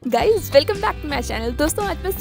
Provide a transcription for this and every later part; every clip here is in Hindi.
Guys welcome back to my channel. दोस्तों आज मैं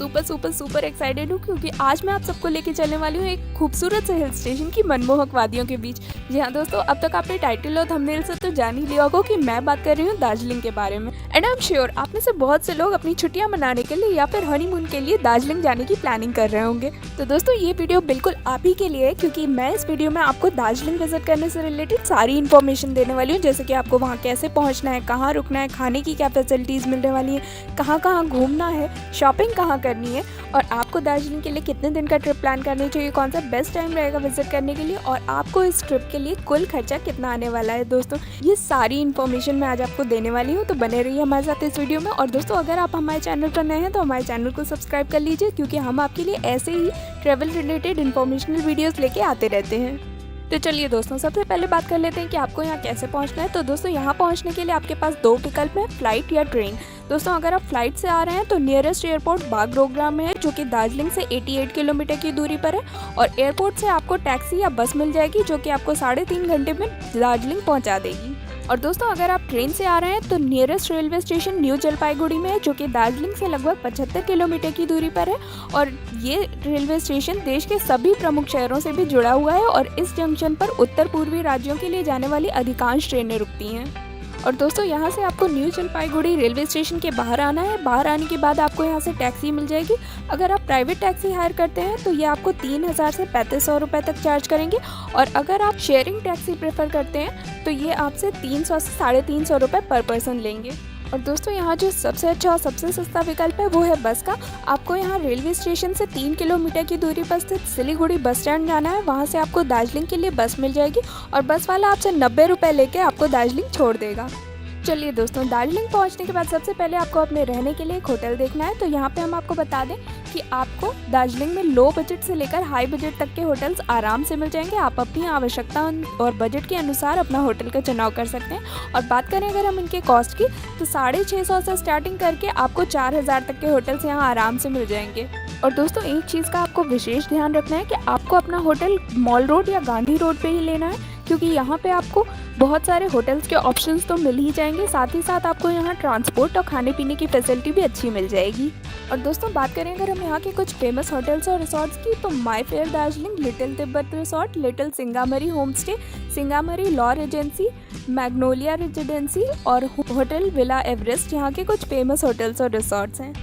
सुपर एक्साइटेड हूँ क्योंकि आज मैं आप सबको लेके चलने वाली हूँ एक खूबसूरत से हिल स्टेशन की मनमोहक वादियों के बीच। जी हाँ दोस्तों, अब तक आपने टाइटल और थंबनेल से तो जान ही लिया होगा कि मैं बात कर रही हूँ दार्जिलिंग के बारे में। एंड आई एम श्योर आप में से बहुत से लोग अपनी छुट्टियाँ मनाने के लिए या फिर हनीमून के लिए दार्जिलिंग जाने की प्लानिंग कर रहे होंगे। तो दोस्तों ये वीडियो बिल्कुल आप ही के लिए है क्योंकि मैं इस वीडियो में आपको दार्जिलिंग विजिट करने से रिलेटेड सारी इन्फॉर्मेशन देने वाली हूँ, जैसे कि आपको वहाँ कैसे पहुँचना है, कहाँ रुकना है, खाने की क्या फैसिलिटीज़ मिलने वाली है, कहाँ कहाँ घूमना है, शॉपिंग कहाँ करनी है और आपको दार्जिलिंग के लिए कितने दिन का ट्रिप प्लान करनी चाहिए, कौन सा बेस्ट टाइम रहेगा विजिट करने के लिए और आपको इस ट्रिप के लिए कुल खर्चा कितना आने वाला है। दोस्तों ये सारी इन्फॉर्मेशन मैं आज आपको देने वाली हूँ, तो बने रहिए हमारे साथ इस वीडियो में। और दोस्तों अगर आप हमारे चैनल पर नए हैं तो हमारे चैनल को सब्सक्राइब कर लीजिए क्योंकि हम आपके लिए ऐसे ही ट्रैवल रिलेटेड इन्फॉर्मेशनल वीडियोज़ लेके आते रहते हैं। तो चलिए दोस्तों सबसे पहले बात कर लेते हैं कि आपको यहाँ कैसे पहुँचना है। तो दोस्तों यहाँ पहुँचने के लिए आपके पास दो विकल्प हैं, फ्लाइट या ट्रेन। दोस्तों अगर आप फ्लाइट से आ रहे हैं तो नियरेस्ट एयरपोर्ट बागडोगरा में है जो कि दार्जिलिंग से 88 किलोमीटर की दूरी पर है और एयरपोर्ट से आपको टैक्सी या बस मिल जाएगी जो कि आपको 3.5 घंटे में दार्जिलिंग पहुँचा देगी। और दोस्तों अगर आप ट्रेन से आ रहे हैं तो nearest railway station new Jalpaiguri में है जो कि दार्जिलिंग से लगभग 75 किलोमीटर की दूरी पर है और ये रेलवे स्टेशन देश के सभी प्रमुख शहरों से भी जुड़ा हुआ है और इस जंक्शन पर उत्तर पूर्वी राज्यों के लिए जाने वाली अधिकांश ट्रेनें रुकती हैं। और दोस्तों यहाँ से आपको न्यू जलपाईगुड़ी रेलवे स्टेशन के बाहर आना है। बाहर आने के बाद आपको यहाँ से टैक्सी मिल जाएगी। अगर आप प्राइवेट टैक्सी हायर करते हैं तो ये आपको 3000 से 3500 रुपये तक चार्ज करेंगे और अगर आप शेयरिंग टैक्सी प्रेफर करते हैं तो ये आपसे 300 से 350 रुपये पर पर्सन लेंगे। और दोस्तों यहाँ जो सबसे अच्छा और सबसे सस्ता विकल्प है वो है बस का। आपको यहाँ रेलवे स्टेशन से 3 किलोमीटर की दूरी पर स्थित सिलीगुड़ी बस स्टैंड जाना है। वहाँ से आपको दार्जिलिंग के लिए बस मिल जाएगी और बस वाला आपसे 90 रुपये लेके आपको दार्जिलिंग छोड़ देगा। चलिए दोस्तों दार्जिलिंग पहुंचने के बाद सबसे पहले आपको अपने रहने के लिए एक होटल देखना है। तो यहाँ पे हम आपको बता दें कि आपको दार्जिलिंग में लो बजट से लेकर हाई बजट तक के होटल्स आराम से मिल जाएंगे। आप अपनी आवश्यकता और बजट के अनुसार अपना होटल का चुनाव कर सकते हैं। और बात करें अगर हम इनके कॉस्ट की तो 650 से स्टार्टिंग करके आपको 4000 तक के होटल्स यहाँ आराम से मिल जाएंगे। और दोस्तों एक चीज़ का आपको विशेष ध्यान रखना है कि आपको अपना होटल मॉल रोड या गांधी रोड पे ही लेना है क्योंकि यहाँ पे आपको बहुत सारे होटल्स के ऑप्शंस तो मिल ही जाएंगे, साथ ही साथ आपको यहाँ ट्रांसपोर्ट और खाने पीने की फैसिलिटी भी अच्छी मिल जाएगी। और दोस्तों बात करें अगर हम यहाँ के कुछ फेमस होटल्स और रिसॉर्ट्स की तो my fair Darjeeling, little Tibet resort, little Singamari home stay, Singamari la regency, magnolia residency और होटल विला एवरेस्ट यहाँ के कुछ फेमस होटल्स और रिसॉर्ट्स हैं।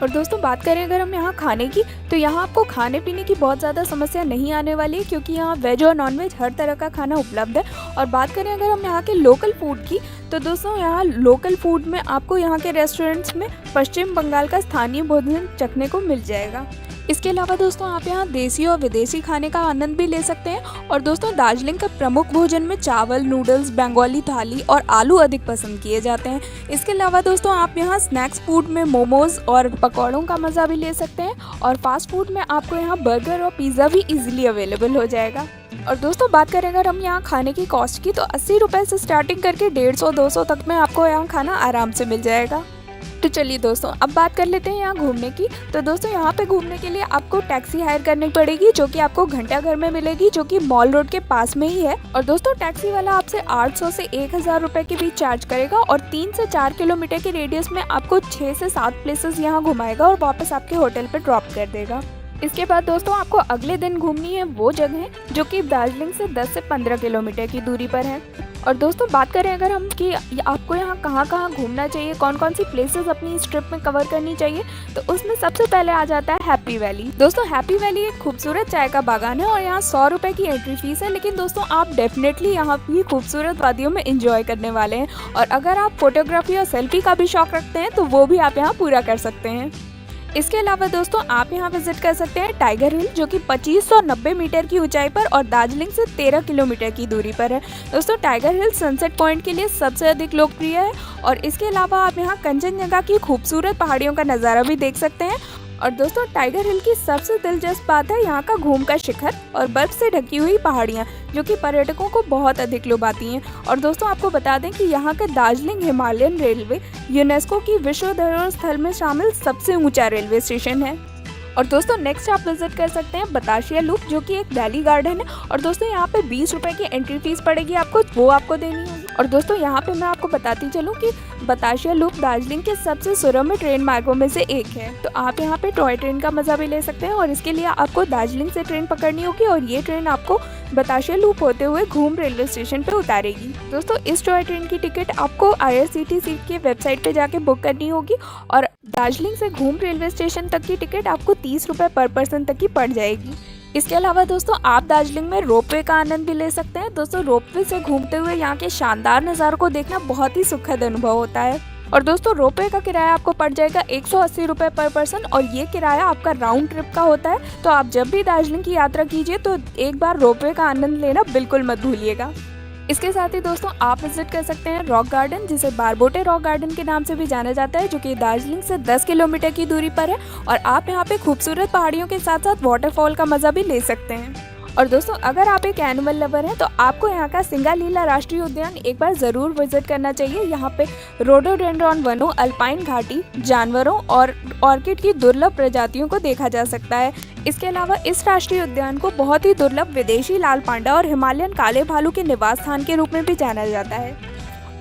और दोस्तों बात करें अगर हम यहाँ खाने की तो यहाँ आपको खाने पीने की बहुत ज़्यादा समस्या नहीं आने वाली है क्योंकि यहाँ वेज और नॉन वेज हर तरह का खाना उपलब्ध है। और बात करें अगर हम यहाँ के लोकल फूड की तो दोस्तों यहाँ लोकल फूड में आपको यहाँ के रेस्टोरेंट्स में पश्चिम बंगाल का स्थानीय भोजन चखने को मिल जाएगा। इसके अलावा दोस्तों आप यहाँ देसी और विदेशी खाने का आनंद भी ले सकते हैं। और दोस्तों दार्जिलिंग का प्रमुख भोजन में चावल, नूडल्स, बंगाली थाली और आलू अधिक पसंद किए जाते हैं। इसके अलावा दोस्तों आप यहाँ स्नैक्स फूड में मोमोज और पकौड़ों का मज़ा भी ले सकते हैं और फास्ट फूड में आपको यहाँ बर्गर और पिज़्ज़ा भी इजीली अवेलेबल हो जाएगा। और दोस्तों बात करें अगर हम यहाँ खाने की कॉस्ट की तो 80 रुपये से स्टार्टिंग करके 150-200 तक में आपको यहाँ खाना आराम से मिल जाएगा। तो चलिए दोस्तों अब बात कर लेते हैं यहाँ घूमने की। तो दोस्तों यहाँ पे घूमने के लिए आपको टैक्सी हायर करनी पड़ेगी जो कि आपको घंटा घर में मिलेगी जो कि मॉल रोड के पास में ही है। और दोस्तों टैक्सी वाला आपसे 800 से 1000 रुपये के बीच चार्ज करेगा और 3 से 4 किलोमीटर के रेडियस में आपको 6 से 7 प्लेसेस यहाँ घुमाएगा और वापस आपके होटल पर ड्रॉप कर देगा। इसके बाद दोस्तों आपको अगले दिन घूमनी है वो जगह जो कि दार्जिलिंग से 10 से 15 किलोमीटर की दूरी पर है। और दोस्तों बात करें अगर हम कि आपको यहाँ कहाँ कहाँ घूमना चाहिए, कौन कौन सी प्लेसेस अपनी इस ट्रिप में कवर करनी चाहिए, तो उसमें सबसे पहले आ जाता है हैप्पी वैली। दोस्तों हैप्पी वैली एक खूबसूरत चाय का बागान है और यहाँ 100 रुपये की एंट्री फीस है, लेकिन दोस्तों आप डेफिनेटली यहाँ की खूबसूरत वादियों में इंजॉय करने वाले हैं। और अगर आप फोटोग्राफी और सेल्फी का भी शौक रखते हैं तो वो भी आप यहाँ पूरा कर सकते हैं। इसके अलावा दोस्तों आप यहाँ विजिट कर सकते हैं टाइगर हिल जो कि 2590 मीटर की ऊंचाई पर और दार्जिलिंग से 13 किलोमीटर की दूरी पर है। दोस्तों टाइगर हिल सनसेट पॉइंट के लिए सबसे अधिक लोकप्रिय है और इसके अलावा आप यहाँ कंचनजंगा की खूबसूरत पहाड़ियों का नज़ारा भी देख सकते हैं। और दोस्तों टाइगर हिल की सबसे दिलचस्प बात है यहाँ का घूम का शिखर और बर्फ से ढकी हुई पहाड़ियाँ जो कि पर्यटकों को बहुत अधिक लुभाती हैं। और दोस्तों आपको बता दें कि यहाँ का दार्जिलिंग हिमालयन रेलवे यूनेस्को की विश्व धरोहर स्थल में शामिल सबसे ऊंचा रेलवे स्टेशन है। और दोस्तों नेक्स्ट आप विजिट कर सकते हैं बताशिया लूप जो कि एक वैली गार्डन है। और दोस्तों यहाँ पे 20 रुपये की एंट्री फीस पड़ेगी आपको, वो आपको देनी होगी। और दोस्तों यहाँ पे मैं आपको बताती चलूँ कि बतासिया लूप दार्जिलिंग के सबसे सुरम्य ट्रेन मार्गों में से एक है। तो आप यहाँ पे टॉय ट्रेन का मज़ा भी ले सकते हैं और इसके लिए आपको दार्जिलिंग से ट्रेन पकड़नी होगी और ये ट्रेन आपको बतासिया लूप होते हुए घूम रेलवे स्टेशन पे उतारेगी। दोस्तों इस टॉय ट्रेन की टिकट आपको IRCTC की वेबसाइट पे जाके बुक करनी होगी और दार्जिलिंग से घूम रेलवे स्टेशन तक की टिकट आपको 30 रुपये पर पर्सन तक की पड़ जाएगी। इसके अलावा दोस्तों आप दार्जिलिंग में रोपवे का आनंद भी ले सकते हैं। दोस्तों रोपवे से घूमते हुए यहाँ के शानदार नज़ारों को देखना बहुत ही सुखद अनुभव होता है। और दोस्तों रोपवे का किराया आपको पड़ जाएगा 180 रुपये पर पर्सन और ये किराया आपका राउंड ट्रिप का होता है। तो आप जब भी दार्जिलिंग की यात्रा कीजिए तो एक बार रोपवे का आनंद लेना बिल्कुल मत भूलिएगा। इसके साथ ही दोस्तों आप विजिट कर सकते हैं रॉक गार्डन, जिसे बारबोटे रॉक गार्डन के नाम से भी जाना जाता है, जो कि दार्जिलिंग से 10 किलोमीटर की दूरी पर है और आप यहाँ पे खूबसूरत पहाड़ियों के साथ साथ वाटरफॉल का मज़ा भी ले सकते हैं। और दोस्तों अगर आप एक एनिमल लवर हैं तो आपको यहाँ का सिंगालीला राष्ट्रीय उद्यान एक बार ज़रूर विजिट करना चाहिए। यहाँ पे रोडोडेंड्रॉन वनों, अल्पाइन घाटी, जानवरों और ऑर्किड की दुर्लभ प्रजातियों को देखा जा सकता है। इसके अलावा इस राष्ट्रीय उद्यान को बहुत ही दुर्लभ विदेशी लाल पांडा और हिमालयन काले भालू के निवास स्थान के रूप में भी जाना जाता है।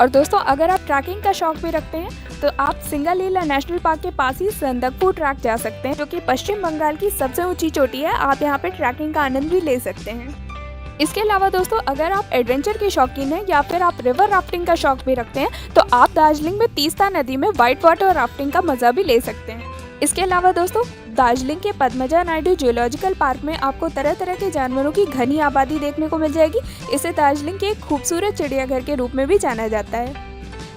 और दोस्तों अगर आप ट्रैकिंग का शौक भी रखते हैं तो आप सिंगालीला नेशनल पार्क के पास ही संदकफू ट्रैक जा सकते हैं, जो कि पश्चिम बंगाल की सबसे ऊंची चोटी है। आप यहाँ पे ट्रैकिंग का आनंद भी ले सकते हैं। इसके अलावा दोस्तों अगर आप एडवेंचर के शौकीन हैं या फिर आप रिवर राफ्टिंग का शौक भी रखते हैं तो आप दार्जिलिंग में तीस्ता नदी में व्हाइट वाटर राफ्टिंग का मजा भी ले सकते हैं। इसके अलावा दोस्तों दार्जिलिंग के पद्मजा नायडू जूलॉजिकल पार्क में आपको तरह तरह के जानवरों की घनी आबादी देखने को मिल जाएगी। इसे दार्जिलिंग के एक खूबसूरत चिड़ियाघर के रूप में भी जाना जाता है।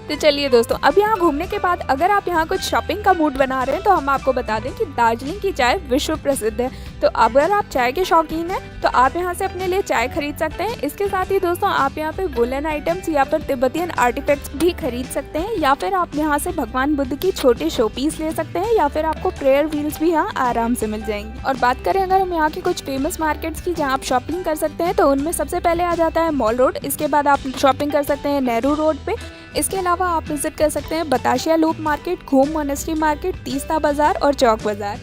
तो चलिए दोस्तों अब यहाँ घूमने के बाद अगर आप यहाँ कुछ शॉपिंग का मूड बना रहे हैं तो हम आपको बता दें कि दार्जिलिंग की चाय विश्व प्रसिद्ध है। तो अगर आप चाय के शौकीन हैं तो आप यहाँ से अपने लिए चाय खरीद सकते हैं। इसके साथ ही दोस्तों आप यहाँ पे वुलन आइटम्स या फिर तिब्बतियन आर्टिफैक्ट्स भी खरीद सकते हैं या फिर आप यहाँ से भगवान बुद्ध की छोटे शो पीस ले सकते हैं या फिर आपको प्रेयर व्हील्स भी यहाँ आराम से मिल जाएंगे। और बात करें अगर हम यहाँ की कुछ फेमस मार्केट्स की जहाँ आप शॉपिंग कर सकते हैं तो उनमें सबसे पहले आ जाता है मॉल रोड। इसके बाद आप शॉपिंग कर सकते हैं नेहरू रोड पे। इसके अलावा आप विजिट कर सकते हैं बतासिया लूप मार्केट, घूम मोनेस्ट्री मार्केट, तीस्ता बाजार और चौक बाजार।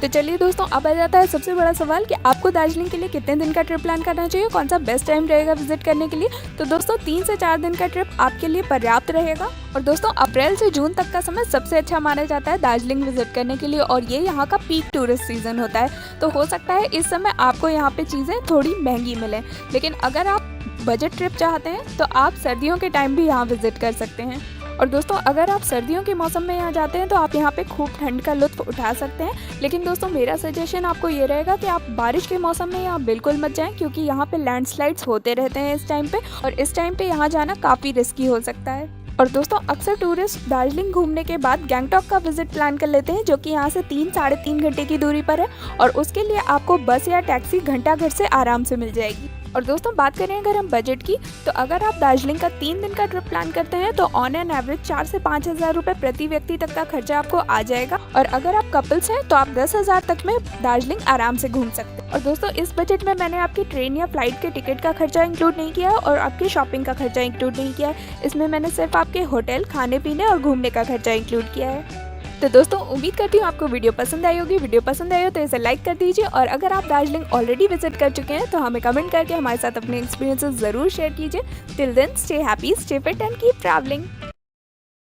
तो चलिए दोस्तों अब आ जाता है सबसे बड़ा सवाल कि आपको दार्जिलिंग के लिए कितने दिन का ट्रिप प्लान करना चाहिए, कौन सा बेस्ट टाइम रहेगा विजिट करने के लिए। तो दोस्तों 3 से 4 दिन का ट्रिप आपके लिए पर्याप्त रहेगा। और दोस्तों अप्रैल से जून तक का समय सबसे अच्छा माना जाता है दार्जिलिंग विजिट करने के लिए और ये यहाँ का पीक टूरिस्ट सीजन होता है। तो हो सकता है इस समय आपको यहाँ पे चीज़ें थोड़ी महंगी मिलें, लेकिन अगर आप बजट ट्रिप चाहते हैं तो आप सर्दियों के टाइम भी यहाँ विजिट कर सकते हैं। और दोस्तों अगर आप सर्दियों के मौसम में यहाँ जाते हैं तो आप यहाँ पे खूब ठंड का लुत्फ उठा सकते हैं। लेकिन दोस्तों मेरा सजेशन आपको ये रहेगा कि आप बारिश के मौसम में यहाँ बिल्कुल मत जाएं, क्योंकि यहाँ पे लैंडस्लाइड्स होते रहते हैं इस टाइम पे और इस टाइम पे यहाँ जाना काफ़ी रिस्की हो सकता है। और दोस्तों अक्सर टूरिस्ट दार्जिलिंग घूमने के बाद गैंगटॉक का विजिट प्लान कर लेते हैं, जो कि यहाँ से 3-3.5 घंटे की दूरी पर है और उसके लिए आपको बस या टैक्सी घंटाघर से आराम से मिल जाएगी। और दोस्तों बात करें अगर हम बजट की तो अगर आप दार्जिलिंग का 3 दिन का ट्रिप प्लान करते हैं तो ऑन एन एवरेज 4 से 5 हज़ार रुपये प्रति व्यक्ति तक का खर्चा आपको आ जाएगा। और अगर आप कपल्स हैं तो आप 10,000 तक में दार्जिलिंग आराम से घूम सकते हैं। और दोस्तों इस बजट में मैंने आपकी ट्रेन या फ्लाइट के टिकट का खर्चा इंक्लूड नहीं किया है और आपकी शॉपिंग का खर्चा इंक्लूड नहीं किया है। इसमें मैंने सिर्फ आपके होटल, खाने पीने और घूमने का खर्चा इंक्लूड किया है। तो दोस्तों उम्मीद करती हूँ आपको वीडियो पसंद आई होगी। वीडियो पसंद आई हो तो इसे लाइक कर दीजिए और अगर आप दार्जिलिंग ऑलरेडी विजिट कर चुके हैं तो हमें कमेंट करके हमारे साथ अपने एक्सपीरियंसेस ज़रूर शेयर कीजिए। Till then stay happy, stay fit and keep travelling.